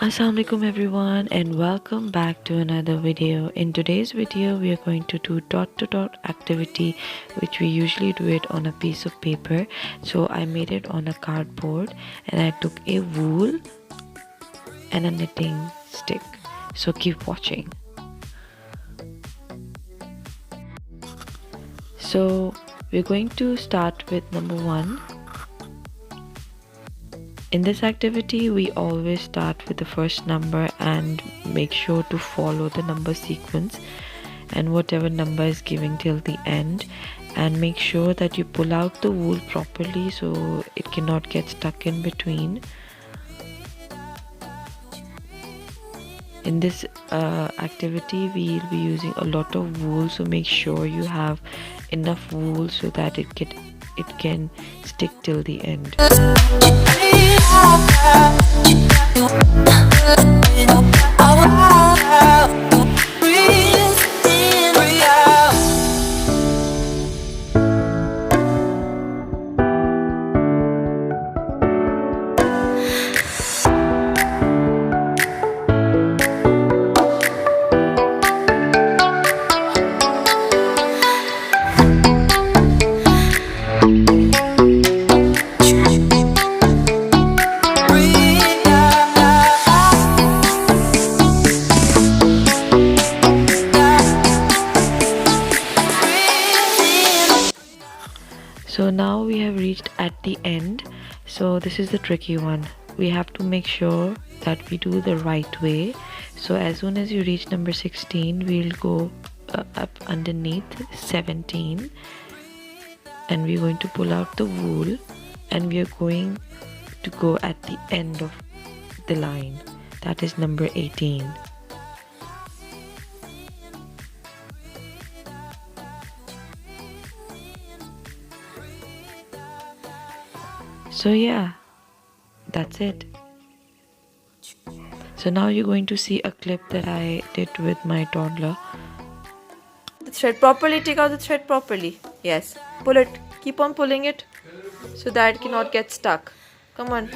Assalamualaikum everyone, and welcome back to another video. In today's video we are going to do dot to dot activity, which we usually do it on a piece of paper. So I made it on a cardboard and I took a wool and a knitting stick. So keep watching. So we're going to start with number 1. In this activity, we always start with the first number and make sure to follow the number sequence and whatever number is given till the end, and make sure that you pull out the wool properly so it cannot get stuck in between. In this activity, we will be using a lot of wool, so make sure you have enough wool so that it can stick till the end. So now we have reached at the end. So this is the tricky one. We have to make sure that we do the right way. So as soon as you reach number 16, we'll go up underneath 17 and we're going to pull out the wool and we are going to go at the end of the line. That is number 18. So yeah, that's it. So now you're going to see a clip that I did with my toddler. The thread properly, take out the thread properly. Yes, pull it, keep on pulling it so that it cannot get stuck. Come on.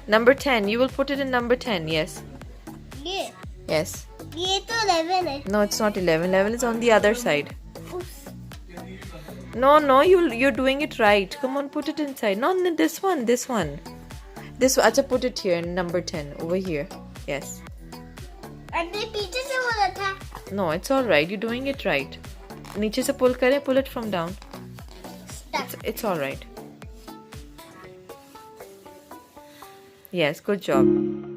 Number 10, you will put it in number 10, yes. Yeah. Yes. ये तो 11 है. No, it's not 11. 11 is on the other side. No, you're doing it right. Come on, put it inside. No, this one. This one. Acha, put it here in number 10 over here. Yes. अरे पीछे से बोला था. No, it's all right. You're doing it right. नीचे से pull करें, pull it from down. It's all right. Yes, good job.